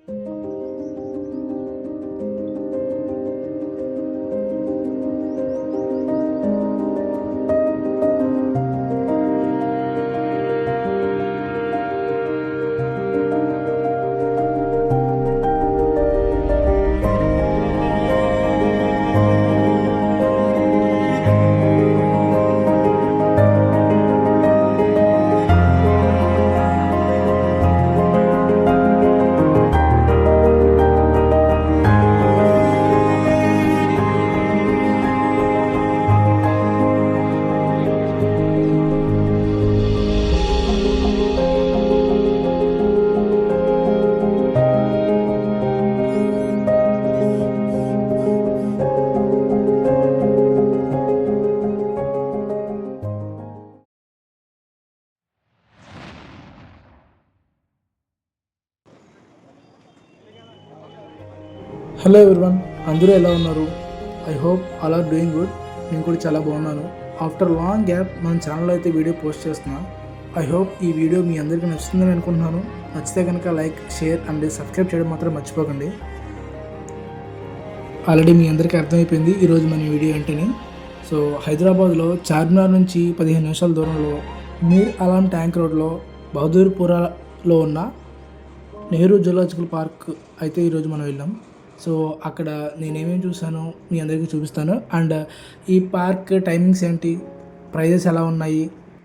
Hello everyone, అందరూ ఎలా ఉన్నారు? I hope all are doing good. నేను కూడా చాలా బాగున్నాను. ఆఫ్టర్ లాంగ్ గ్యాప్ మన ఛానల్లో అయితే వీడియో పోస్ట్ చేస్తున్నాను. ఐ హోప్ ఈ వీడియో మీ అందరికీ నచ్చుతుందని అనుకుంటున్నాను. నచ్చితే కనుక లైక్, షేర్ అండ్ సబ్స్క్రైబ్ చేయడం మాత్రం మర్చిపోకండి. ఆల్రెడీ మీ అందరికీ అర్థమైపోయింది ఈరోజు మన వీడియో ఏంటని. సో హైదరాబాద్లో చార్మినార్ నుంచి 15 నిమిషాల దూరంలో మీర్ అలాం ట్యాంక్ రోడ్లో బహదూర్పురాలో ఉన్న నెహ్రూ జూలాజికల్ పార్క్ అయితే ఈరోజు మనం వెళ్ళాం. సో అక్కడ నేనేమేమి చూసానో మీ అందరికీ చూపిస్తాను. అండ్ ఈ పార్క్ టైమింగ్స్ ఏంటి, ప్రైజెస్ ఎలా ఉన్నాయి,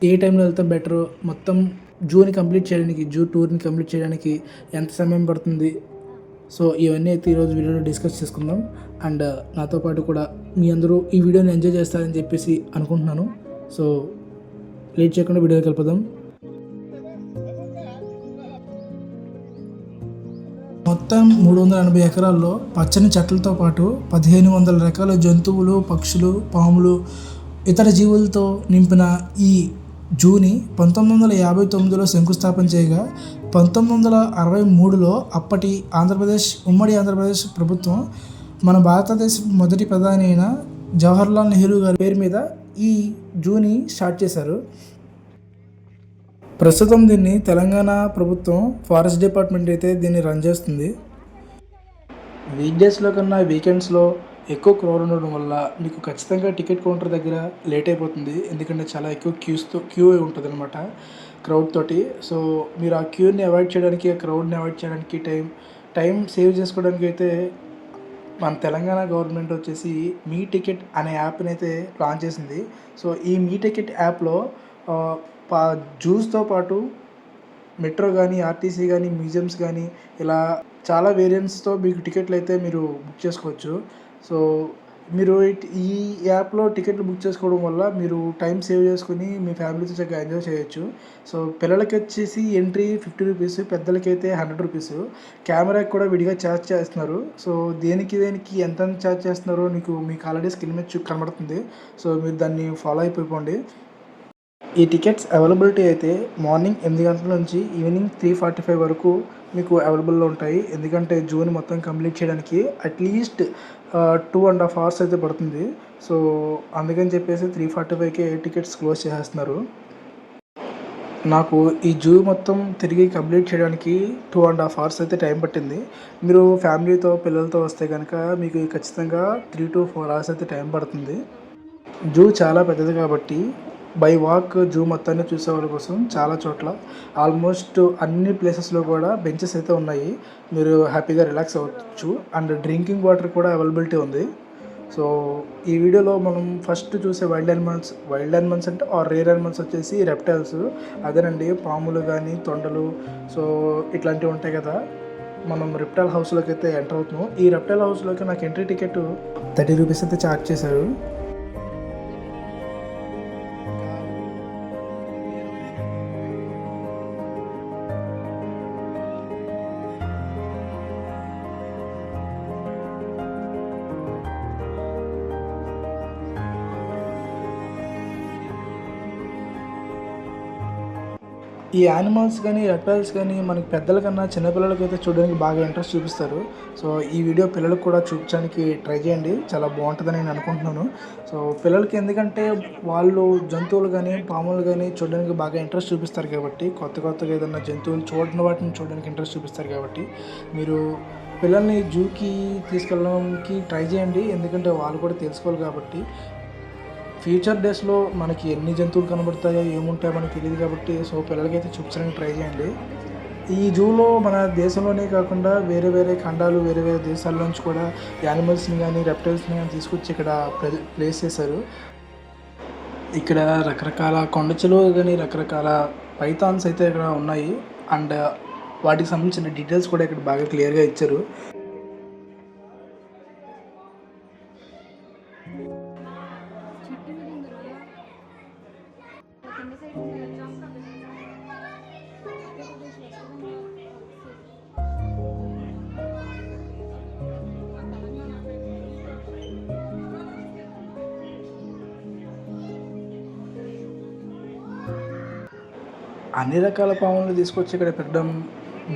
ఏ టైంలో వెళ్తే బెటర్, మొత్తం జూని కంప్లీట్ చేయడానికి, జూ టూర్ని కంప్లీట్ చేయడానికి ఎంత సమయం పడుతుంది, సో ఇవన్నీ అయితే ఈరోజు వీడియోలో డిస్కస్ చేసుకుందాం. అండ్ నాతో పాటు కూడా మీ అందరూ ఈ వీడియోని ఎంజాయ్ చేస్తారని చెప్పేసి అనుకుంటున్నాను. సో లేట్ చేయకుండా వీడియోకి వెళ్ళిపోదాం. మొత్తం 380 ఎకరాల్లో పచ్చని చెట్లతో పాటు 1500 రకాల జంతువులు, పక్షులు, పాములు, ఇతర జీవులతో నింపిన ఈ జూని 1959లో శంకుస్థాపన చేయగా 1963లో అప్పటి ఉమ్మడి ఆంధ్రప్రదేశ్ ప్రభుత్వం మన భారతదేశ మొదటి ప్రధాని అయిన జవహర్లాల్ నెహ్రూ గారి పేరు మీద ఈ జూని స్టార్ట్ చేశారు. ప్రస్తుతం దీన్ని తెలంగాణ ప్రభుత్వం ఫారెస్ట్ డిపార్ట్మెంట్ అయితే దీన్ని రన్ చేస్తుంది. వీక్ డేస్లో కన్నా వీకెండ్స్లో ఎక్కువ క్రౌడ్ ఉండడం వల్ల మీకు ఖచ్చితంగా టికెట్ కౌంటర్ దగ్గర లేట్ అయిపోతుంది. ఎందుకంటే చాలా ఎక్కువ క్యూ ఉంటుంది అనమాట క్రౌడ్ తోటి. సో మీరు ఆ క్యూని అవాయిడ్ చేయడానికి, ఆ క్రౌడ్ని అవాయిడ్ చేయడానికి, టైం సేవ్ చేసుకోవడానికి అయితే మన తెలంగాణ గవర్నమెంట్ వచ్చేసి మీ టికెట్ అనే యాప్ని అయితే లాంచ్ చేసింది. సో ఈ మీ టికెట్ యాప్లో జూస్తో పాటు మెట్రో కానీ, ఆర్టీసీ కానీ, మ్యూజియంస్ కానీ ఇలా చాలా వేరియంట్స్తో మీకు టికెట్లు అయితే మీరు బుక్ చేసుకోవచ్చు. సో మీరు ఈ యాప్లో టికెట్లు బుక్ చేసుకోవడం వల్ల మీరు టైం సేవ్ చేసుకుని మీ ఫ్యామిలీతో చక్కగా ఎంజాయ్ చేయొచ్చు. సో పిల్లలకి వచ్చేసి ఎంట్రీ 50 రూపీస్, పెద్దలకైతే 100 రూపీస్. కెమెరాకి కూడా విడిగా ఛార్జ్ చేస్తున్నారు. సో దేనికి ఎంత ఛార్జ్ చేస్తున్నారో మీకు ఆల్రెడీ స్క్రీన్ మీద కనబడుతుంది. సో మీరు దాన్ని ఫాలో అయిపోండి. ఈ టికెట్స్ అవైలబిలిటీ అయితే మార్నింగ్ 8 గంటల నుంచి ఈవినింగ్ 3:45 వరకు మీకు అవైలబుల్లో ఉంటాయి. ఎందుకంటే జూని మొత్తం కంప్లీట్ చేయడానికి అట్లీస్ట్ 2.5 hours అయితే పడుతుంది. సో అందుకని చెప్పేసి 3:45కే టికెట్స్ క్లోజ్ చేసేస్తున్నారు. నాకు ఈ జూ మొత్తం తిరిగి కంప్లీట్ చేయడానికి 2.5 hours అయితే టైం పట్టింది. మీరు ఫ్యామిలీతో, పిల్లలతో వస్తే కనుక మీకు ఖచ్చితంగా 3 to 4 hours అయితే టైం పడుతుంది. జూ చాలా పెద్దది కాబట్టి బై వాక్ జూ మొత్తాన్ని చూసే వాళ్ళ కోసం చాలా చోట్ల ఆల్మోస్ట్ అన్ని ప్లేసెస్లో కూడా బెంచెస్ అయితే ఉన్నాయి. మీరు హ్యాపీగా రిలాక్స్ అవ్వచ్చు. అండ్ డ్రింకింగ్ వాటర్ కూడా అవైలబిలిటీ ఉంది. సో ఈ వీడియోలో మనం ఫస్ట్ చూసే వైల్డ్ యానిమల్స్ అంటే రేర్ యానిమల్స్ వచ్చేసి రెప్టైల్స్. అదేనండి, పాములు కానీ, తొండలు, సో ఇట్లాంటివి ఉంటాయి కదా. మనం రెప్టైల్ హౌస్లోకి అయితే ఎంటర్ అవుతున్నాం. ఈ రెప్టైల్ హౌస్లోకి నాకు ఎంట్రీ టికెట్ 30 రూపీస్ అయితే ఛార్జ్ చేశారు. ఈ యానిమల్స్ కానీ రెప్టైల్స్ కానీ మనకి పెద్దల కన్నా చిన్నపిల్లలకైతే చూడడానికి బాగా ఇంట్రెస్ట్ చూపిస్తారు. సో ఈ వీడియో పిల్లలకు కూడా చూపించడానికి ట్రై చేయండి. చాలా బాగుంటుందని నేను అనుకుంటున్నాను. సో పిల్లలకి ఎందుకంటే వాళ్ళు జంతువులు కానీ పాములు కానీ చూడడానికి బాగా ఇంట్రెస్ట్ చూపిస్తారు కాబట్టి, కొత్తగా ఏదైనా జంతువులు చూడని వాటిని చూడడానికి ఇంట్రెస్ట్ చూపిస్తారు కాబట్టి మీరు పిల్లల్ని జూకి తీసుకెళ్ళడానికి ట్రై చేయండి. ఎందుకంటే వాళ్ళు కూడా తెలుసుకోవాలి కాబట్టి. ఫ్యూచర్ డేస్లో మనకి ఎన్ని జంతువులు కనబడతాయో ఏముంటాయో మనకు తెలియదు కాబట్టి, సో పిల్లలకైతే చూపించడానికి ట్రై చేయండి. ఈ జూలో మన దేశంలోనే కాకుండా వేరే ఖండాలు వేరే దేశాల నుంచి కూడా యానిమల్స్ని కానీ రెప్టైల్స్ని కానీ తీసుకొచ్చి ఇక్కడ ప్లేస్ చేశారు. ఇక్కడ రకరకాల కొండ చిలువలు కానీ రకరకాల పైథాన్స్ అయితే ఇక్కడ ఉన్నాయి. అండ్ వాటికి సంబంధించిన డీటెయిల్స్ కూడా ఇక్కడ బాగా క్లియర్గా ఇచ్చారు. అన్ని రకాల పాములను తీసుకొచ్చి ఇక్కడ పెట్టడం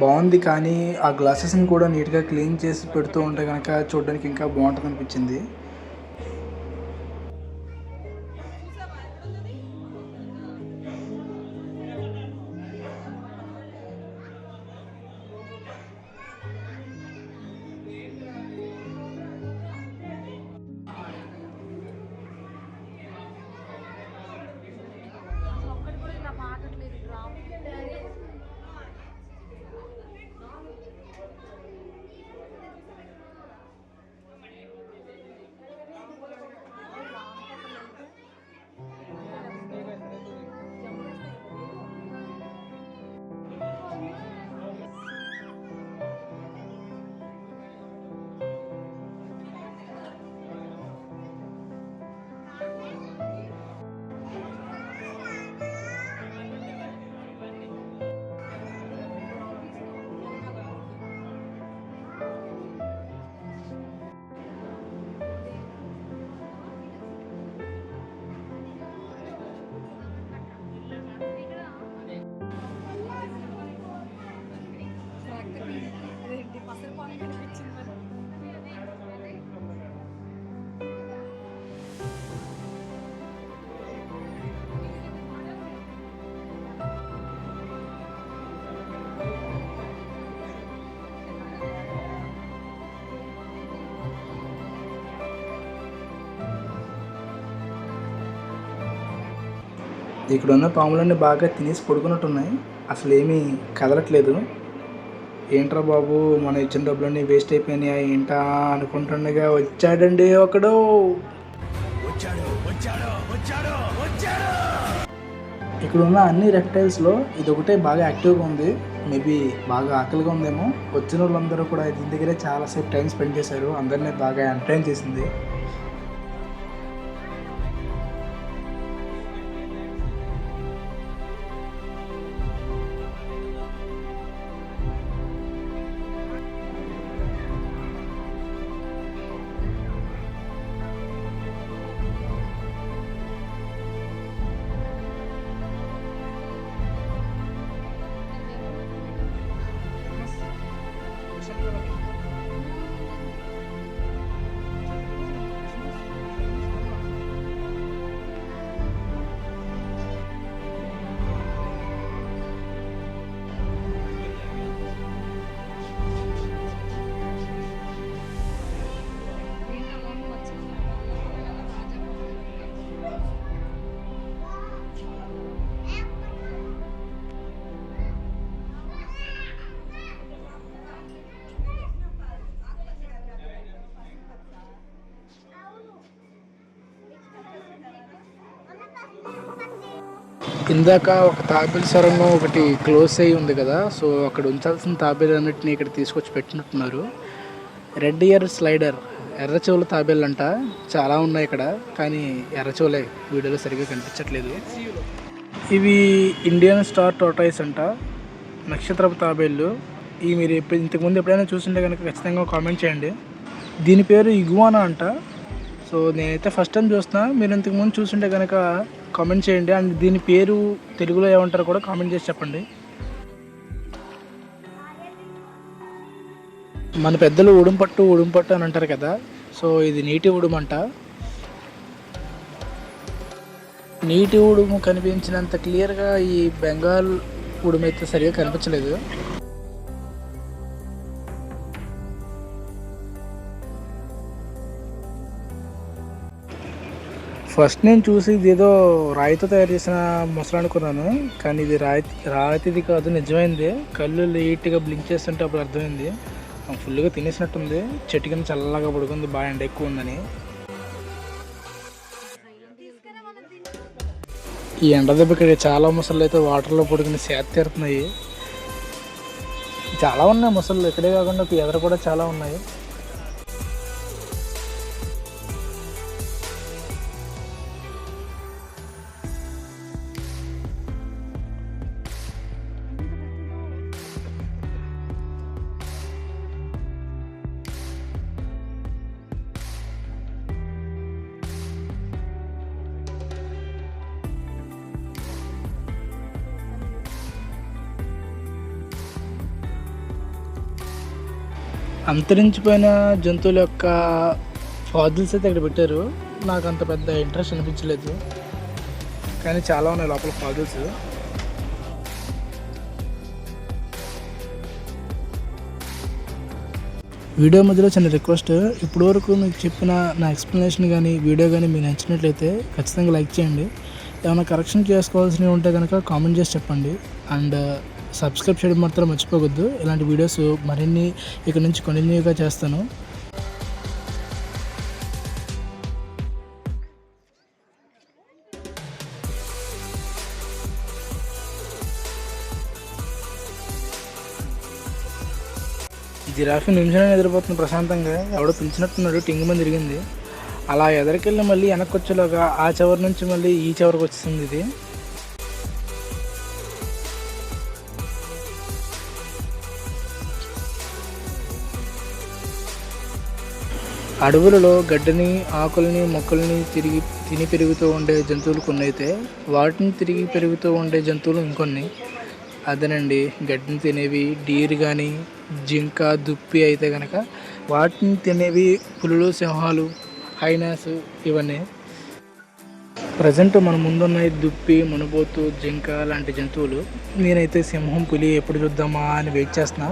బాగుంది, కానీ ఆ గ్లాసెస్ని కూడా నీట్గా క్లీన్ చేసి పెడుతూ ఉంటే కనుక చూడడానికి ఇంకా బాగుంటుంది అనిపించింది. ఇక్కడ ఉన్న పాములన్నీ బాగా తినేసి పడుకున్నట్టున్నాయి, అసలు ఏమీ కదలట్లేదు. ఏంట్రా బాబు మనం ఇచ్చిన డబ్బులన్నీ వేస్ట్ అయిపోయినాయా ఏంటా అనుకుంటుండగా వచ్చాడండి ఒకడు. ఇక్కడ ఉన్న అన్ని రెప్టైల్స్లో ఇది ఒకటే బాగా యాక్టివ్గా ఉంది. మేబీ బాగా ఆకలిగా ఉందేమో. వచ్చిన వాళ్ళందరూ కూడా దీని దగ్గరే చాలాసేపు టైం స్పెండ్ చేశారు. అందరినీ బాగా ఎంటర్టైన్ చేసింది. ఇందాక ఒక తాబేలు సొరంగం ఒకటి క్లోజ్ అయ్యి ఉంది కదా, సో అక్కడ ఉంచాల్సిన తాబేలన్నింటినీ ఇక్కడ తీసుకొచ్చి పెట్టినట్టున్నారు. రెడ్ ఇయర్ స్లైడర్ ఎర్ర చెవుల తాబేలు అంట, చాలా ఉన్నాయి ఇక్కడ, కానీ ఎర్ర చెవులే వీడియోలో సరిగ్గా కనిపించట్లేదు. ఇవి ఇండియన్ స్టార్ టోటాయిస్ అంట, నక్షత్రపు తాబేళ్ళు. ఈ మీరు ఇంతకుముందు ఎప్పుడైనా చూస్తుంటే కనుక ఖచ్చితంగా కామెంట్ చేయండి. దీని పేరు ఇగువానా అంట. సో నేనైతే ఫస్ట్ టైం చూస్తున్నా, మీరు ఇంతకుముందు చూస్తుంటే కనుక కామెంట్ చేయండి. అండ్ దీని పేరు తెలుగులో ఏమంటారో కూడా కామెంట్ చేసి చెప్పండి. మన పెద్దలు ఉడుంపట్టు అని అంటారు కదా, సో ఇది నీటి ఉడుమంట. నీటి ఉడుము కనిపించినంత క్లియర్గా ఈ బెంగాల్ ఉడుము అయితే సరిగా కనిపించలేదు. ఫస్ట్ నేను చూసి ఇది ఏదో రాయితో తయారు చేసిన మొసలు అనుకున్నాను, కానీ ఇది రాయితీది కాదు, నిజమైంది. కళ్ళు లైట్గా బ్లింక్ చేస్తుంటే అప్పుడు అర్థమైంది. ఫుల్గా తినేసినట్టుంది. చెట్టు కింద చల్లగా పడుకుంది, బాగా ఎండ ఎక్కువ ఉందని. ఈ ఎండ దెబ్బకి చాలా మొసళ్ళు అయితే వాటర్లో పడుకుని సేద తీరుతున్నాయి. చాలా ఉన్నాయి మొసళ్ళు, ఇక్కడే కాకుండా ఎదర కూడా చాలా ఉన్నాయి. అంతరించిపోయిన జంతువుల యొక్క ఫాజిల్స్ అయితే ఇక్కడ పెట్టారు. నాకు అంత పెద్ద ఇంట్రెస్ట్ అనిపించలేదు, కానీ చాలా ఉన్నాయి లోపల ఫాజిల్స్. వీడియో మధ్యలో చిన్న రిక్వెస్ట్, ఇప్పటి వరకు మీకు చెప్పిన నా ఎక్స్ప్లెనేషన్ కానీ వీడియో కానీ మీకు నచ్చినట్లయితే ఖచ్చితంగా లైక్ చేయండి. ఏమైనా కరెక్షన్ చేసుకోవాల్సినవి ఉంటే కనుక కామెంట్ చేసి చెప్పండి. అండ్ సబ్స్క్రైబ్ చేయడం మాత్రం మర్చిపోవద్దు. ఇలాంటి వీడియోస్ మరిన్ని ఇక్కడ నుంచి కంటిన్యూగా చేస్తాను. జిరాఫీ నిమిషాన్ని నిద్రపోతుంది ప్రశాంతంగా. ఎవడో పిలిచినట్టున్నాడు, టింగు మంది తిరిగింది. అలా ఎదరికెళ్ళి మళ్ళీ వెనక్కి వచ్చేలాగా ఆ చివరి నుంచి మళ్ళీ ఈ చివరికి వచ్చింది ఇది. అడవులలో గడ్డిని, ఆకుల్ని, మొక్కల్ని తిని పెరుగుతూ ఉండే జంతువులు కొన్ని అయితే, వాటిని తిరిగి పెరుగుతూ ఉండే జంతువులు ఇంకొన్ని. అదేనండి, గడ్డిని తినేవి డీర్ కానీ, జింక, దుప్పి అయితే కనుక వాటిని తినేవి పులులు, సింహాలు, హైనాస్ ఇవన్నీ. ప్రజెంట్ మన ముందున్న దుప్పి, మునబోతు, జింక లాంటి జంతువులు. నేనైతే సింహం, పులి ఎప్పుడు చూద్దామా అని వెయిట్ చేస్తున్నా.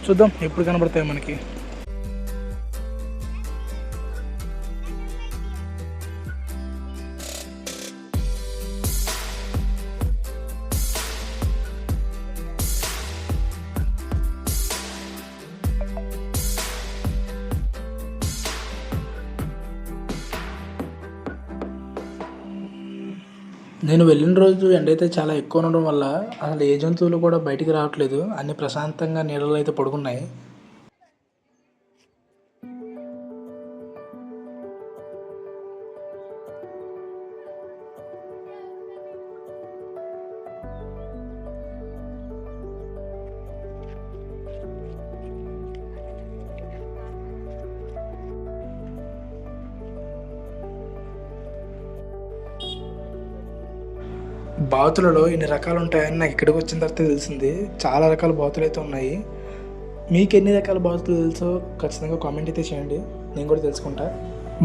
చూద్దాం ఎప్పుడు కనబడతాయి మనకి. నేను వెళ్ళిన రోజు ఎండ అయితే చాలా ఎక్కువ ఉండడం వల్ల అసలు ఏ జంతువులు కూడా బయటికి రావట్లేదు. అన్నీ ప్రశాంతంగా నీడలో అయితే పడుకున్నాయి. బాతులలో ఇన్ని రకాలు ఉంటాయని నాకు ఇక్కడికి వచ్చిన తర్వాత తెలిసింది. చాలా రకాల బాతులు అయితే ఉన్నాయి. మీకు ఎన్ని రకాల బాతులు తెలుసో ఖచ్చితంగా కామెంట్ అయితే చేయండి, నేను కూడా తెలుసుకుంటా.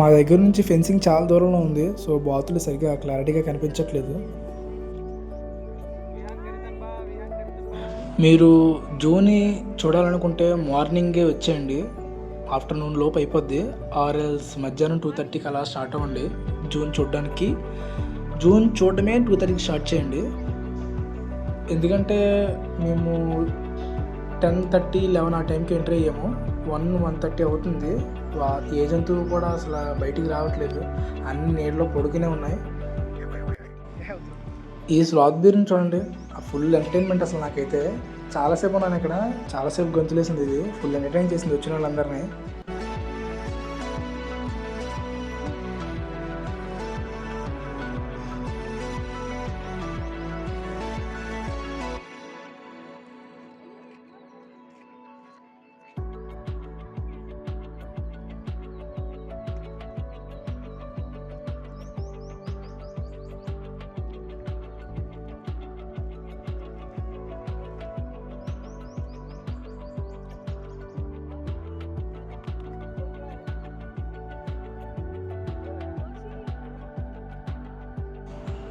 మా దగ్గర నుంచి ఫెన్సింగ్ చాలా దూరంలో ఉంది, సో బాతులు సరిగ్గా క్లారిటీగా కనిపించట్లేదు. మీరు జూని చూడాలనుకుంటే మార్నింగే వచ్చేయండి, ఆఫ్టర్నూన్ లోపు అయిపోద్ది. ఆర్ఎల్స్ మధ్యాహ్నం 2:30కి అలా స్టార్ట్ అవ్వండి జూన్ చూడడానికి. జూన్ చూడడమే 2:30కి స్టార్ట్ చేయండి. ఎందుకంటే మేము 10:30, 11 ఆ టైంకి ఎంటర్ అయ్యాము. 1:30 అవుతుంది. ఏ జంతువు కూడా అసలు బయటికి రావట్లేదు, అన్ని నీళ్ళలో పొడుకునే ఉన్నాయి. ఈ స్లాత్ బీర్ని చూడండి, ఫుల్ ఎంటర్టైన్మెంట్. అసలు నాకైతే చాలాసేపు ఉన్నాను ఇక్కడ, చాలాసేపు గొంతులేసింది. ఇది ఫుల్ ఎంటర్టైన్ చేసింది వచ్చిన వాళ్ళందరినీ.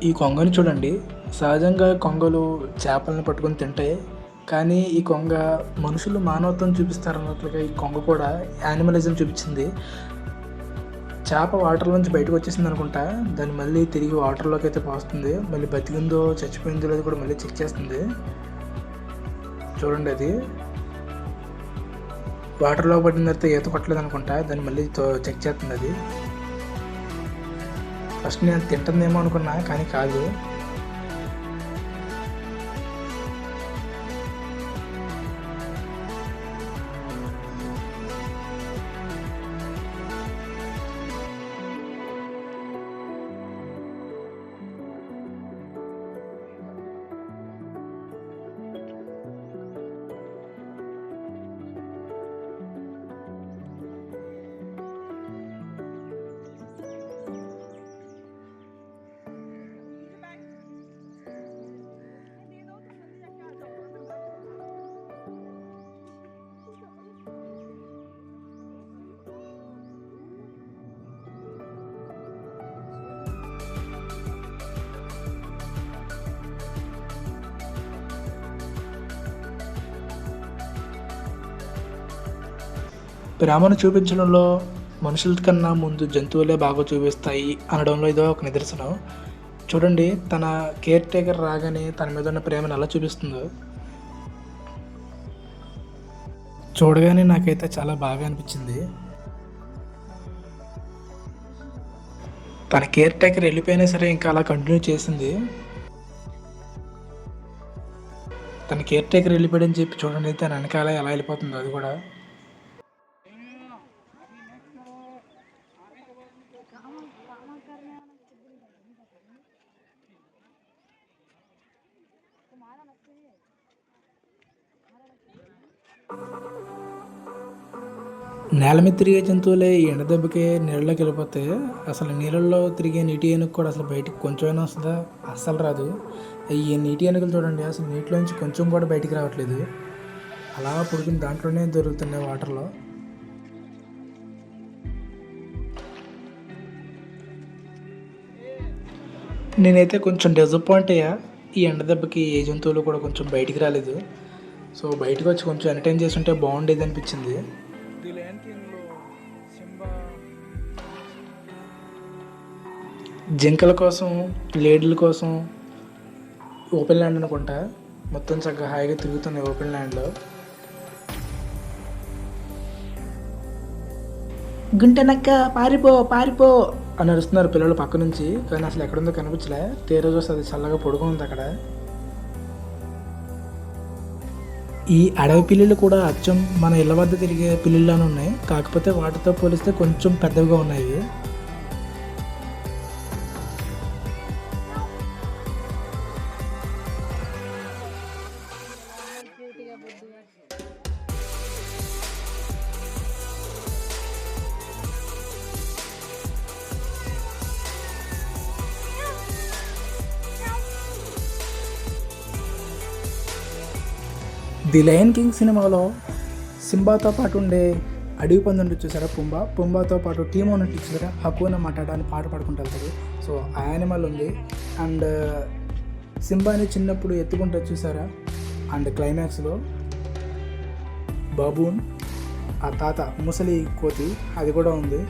ఈ కొంగని చూడండి. సహజంగా కొంగలు చేపలను పట్టుకొని తింటాయి. కానీ ఈ కొంగ మనుషులు మానవత్వం చూపిస్తారన్నట్లుగా ఈ కొంగ కూడా యానిమలిజం చూపించింది. చేప వాటర్‌లోంచి బయటకొచ్చేసిందనుకుంటా. దాన్ని మళ్ళీ తిరిగి వాటర్‌లోకైతే పోస్తుంది. మళ్ళీ బతికిందో, చచ్చిపోయిందో లేదో కూడా మళ్ళీ చెక్ చేస్తుంది. చూడండి అది. వాటర్‌లో పడిన తర్వాత ఈత కొట్టలేదనుకుంటా. దాన్ని మళ్ళీ చెక్ చేస్తుందది. ఫస్ట్ నేను తింటుందేమో అనుకున్నా, కానీ కాదు. ప్రేమను చూపించడంలో మనుషుల కన్నా ముందు జంతువులే బాగా చూపిస్తాయి అనడంలో ఇదో ఒక నిదర్శనం. చూడండి, తన కేర్ టేకర్ రాగానే తన మీద ఉన్న ప్రేమను ఎలా చూపిస్తుందో. చూడగానే నాకైతే చాలా బాగా అనిపించింది. తన కేర్ టేకర్ వెళ్ళిపోయినా సరే ఇంకా అలా కంటిన్యూ చేసింది. తన కేర్ టేకర్ వెళ్ళిపోయాడని చెప్పి చూడండి, తన వెనకాల ఎలా వెళ్ళిపోతుందో అది కూడా. నేల మీద తిరిగే జంతువులే ఈ ఎండ దెబ్బకి నీళ్ళలోకి వెళ్ళిపోతే అసలు నీళ్ళల్లో తిరిగే నీటి ఏనుగు కూడా అసలు బయటికి కొంచెమైనా వస్తుందా? అస్సలు రాదు. ఈ నీటి ఏనుగులు చూడండి, అసలు నీటిలోంచి కొంచెం కూడా బయటికి రావట్లేదు. అలా పుడుకుని దాంట్లోనే దొరుకుతున్నాయి వాటర్లో. నేనైతే కొంచెం డిసప్పాయింట్ అయ్యా. ఈ ఎండ దెబ్బకి ఏ జంతువులు కూడా కొంచెం బయటికి రాలేదు. సో బయటకు వచ్చి కొంచెం ఎంటర్టైన్ చేసి ఉంటే బాగుండేది అనిపించింది. ది లయన్ కింగ్లో సింబా జింకల కోసం, లేడీల కోసం ఓపెన్ ల్యాండ్ అనుకుంటా, మొత్తం చక్కగా హాయిగా తిరుగుతున్నాయి ఓపెన్ ల్యాండ్లో. గుంటనక్క పారిపో పారిపో అని అరుస్తున్నారు పిల్లలు పక్క నుంచి. కానీ అసలు ఎక్కడుందో కనిపించలే. తీరా చూస్తే అది చల్లగా పడుకుంది అక్కడ. ఈ అడవి పిల్లులు కూడా అచ్చం మన ఇళ్ళ వద్ద తిరిగే పిల్లుల్లానే ఉన్నాయి. కాకపోతే వాటితో పోలిస్తే కొంచెం పెద్దవిగా ఉన్నాయి. ది లయన్ కింగ్ సినిమాలో సింబాతో పాటు ఉండే అడవి పంది ఉండి చూసారా, పుంబాతో పాటు టీమ్ ఉన్నట్టు చూసారా, హక్కున మాట్లాడని పాట పాడుకుంటూ వెళ్తాడు. సో ఆ యానిమల్ ఉంది. అండ్ సింబాని చిన్నప్పుడు ఎత్తుకుంటే చూసారా. అండ్ క్లైమాక్స్లో బాబూన్, ఆ తాత ముసలి కోతి, అది కూడా ఉంది.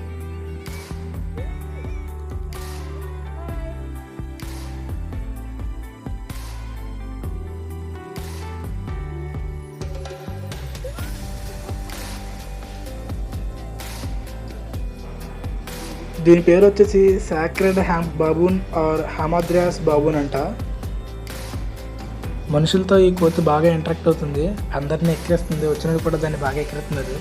దీని పేరు వచ్చేసి sacred Ham baboon are హామాద్రియాస్ baboon అంట. మనుషులతో ఈ కోతి బాగా ఇంటరాక్ట్ అవుతుంది, అందరినీ ఎక్కిరేస్తుంది, వచ్చినప్పుడు కూడా దాన్ని బాగా ఎక్కిరేస్తున్నారు.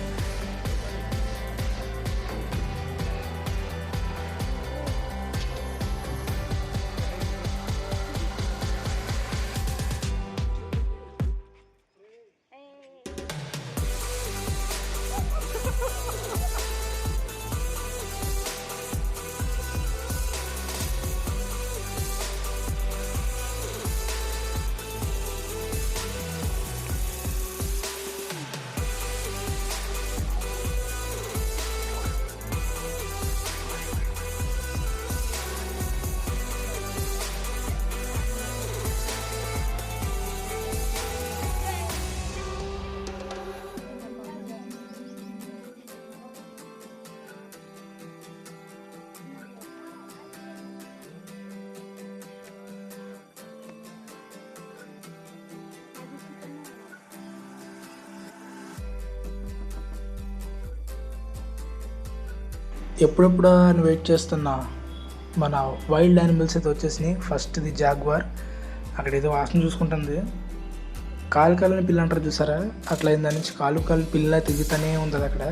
ఎప్పుడెప్పుడు అని వెయిట్ చేస్తున్న మన వైల్డ్ యానిమల్స్ అయితే వచ్చేసినాయి. ఫస్ట్ది జాగ్వార్, అక్కడ ఏదో వాసన చూసుకుంటుంది. కాలు కాలని పిల్ల అంటారు చూసారా, అట్లా దాని నుంచి కాలు పిల్ల తిరుగుతూనే ఉంటుంది అక్కడ.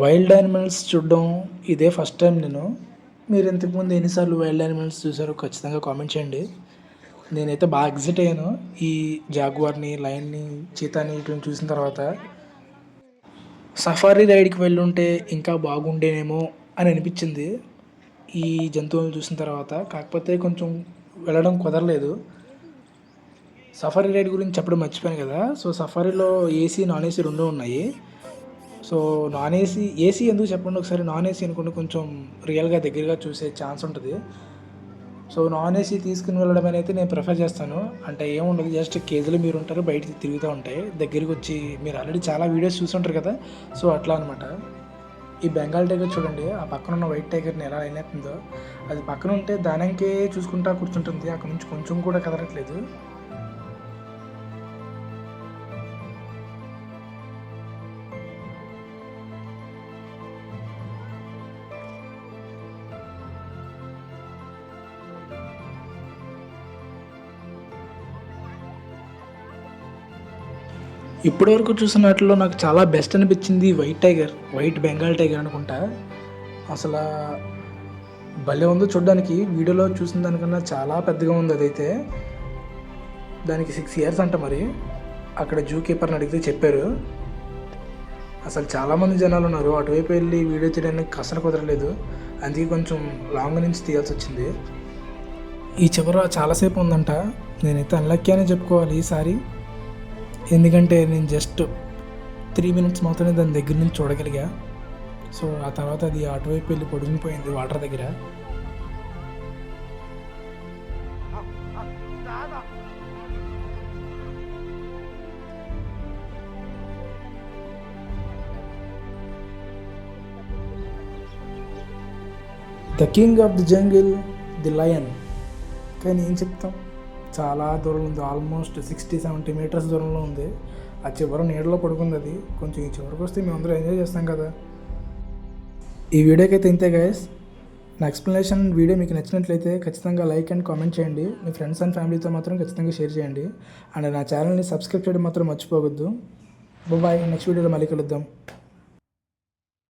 వైల్డ్ యానిమల్స్ చూడడం ఇదే ఫస్ట్ టైం నేను. మీరు ఇంతకుముందు ఎన్నిసార్లు వైల్డ్ యానిమల్స్ చూసారో ఖచ్చితంగా కామెంట్ చేయండి. నేనైతే బాగా ఎగ్జైట్ అయ్యాను ఈ జాగ్వార్ని, లయన్ని, చీతాని వీటిని చూసిన తర్వాత. సఫారీ రైడ్కి వెళ్ళుంటే ఇంకా బాగుండేనేమో అని అనిపించింది ఈ జంతువులను చూసిన తర్వాత. కాకపోతే కొంచెం వెళ్ళడం కుదరలేదు. సఫారీ రైడ్ గురించి చెప్పడం మర్చిపోయాను కదా. సో సఫారీలో ఏసీ, నాన్ ఏసీ రెండూ ఉన్నాయి. సో నాన్ ఏసీ, ఏసీ ఎందుకు చెప్పండి ఒకసారి, నాన్ ఏసీ అనుకుంటే కొంచెం రియల్గా దగ్గరగా చూసే ఛాన్స్ ఉంటుంది. సో నాన్ ఏసీ తీసుకుని వెళ్ళడం అయితే నేను ప్రిఫర్ చేస్తాను. అంటే ఏముండదు, జస్ట్ కేజీలు మీరు ఉంటారు, బయటికి తిరుగుతూ ఉంటాయి. దగ్గరికి వచ్చి మీరు ఆల్రెడీ చాలా వీడియోస్ చూస్తుంటారు కదా, సో అట్లా అనమాట. ఈ బెంగాల్ టైగర్ చూడండి, ఆ పక్కన ఉన్న వైట్ టైగర్ని ఎలా అయినట్టుందో. అది పక్కన ఉంటే దానికే చూసుకుంటా కూర్చుంటుంది, అక్కడ నుంచి కొంచెం కూడా కదలట్లేదు. ఇప్పటివరకు చూసిన వాటిలో నాకు చాలా బెస్ట్ అనిపించింది white tiger, white Bengal tiger అనుకుంటా. అసలు భలే ఉందో చూడడానికి. వీడియోలో చూసిన దానికన్నా చాలా పెద్దగా ఉంది. అదైతే దానికి 6 years అంట. మరి అక్కడ జూ కీపర్ని అడిగితే చెప్పారు. అసలు చాలామంది జనాలు ఉన్నారు, అటువైపు వెళ్ళి వీడియో తీయడానికి అసలు కుదరలేదు. అందుకే కొంచెం లాంగ్ నుంచి తీయాల్సి వచ్చింది. ఈ చివర చాలాసేపు ఉందంట. నేనైతే అన్లక్కీ అనే చెప్పుకోవాలి ఈసారి. ఎందుకంటే నేను జస్ట్ 3 minutes మాత్రమే దాని దగ్గర నుంచి చూడగలిగా. సో ఆ తర్వాత అది అటువైపు వెళ్ళి పొడిగిపోయింది వాటర్ దగ్గర. The king of the jungle, the lion. కానీ ఏం చెప్తాం, చాలా దూరం ఉంది. ఆల్మోస్ట్ 60-70 meters దూరంలో ఉంది. ఆ చివర నీడలో పడుకుంది అది. కొంచెం ఈ చివరికి వస్తే మేము అందరూ ఎంజాయ్ చేస్తాం కదా. ఈ వీడియోకి అయితే ఇంతే గైస్. నా ఎక్స్ప్లెనేషన్ వీడియో మీకు నచ్చినట్లయితే ఖచ్చితంగా లైక్ అండ్ కామెంట్ చేయండి. మీ ఫ్రెండ్స్ అండ్ ఫ్యామిలీతో మాత్రం ఖచ్చితంగా షేర్ చేయండి. అండ్ నా ఛానల్ని సబ్స్క్రైబ్ చేయడం మాత్రం మర్చిపోవద్దు. బాయ్, నెక్స్ట్ వీడియోలో మళ్ళీ కలుద్దాం.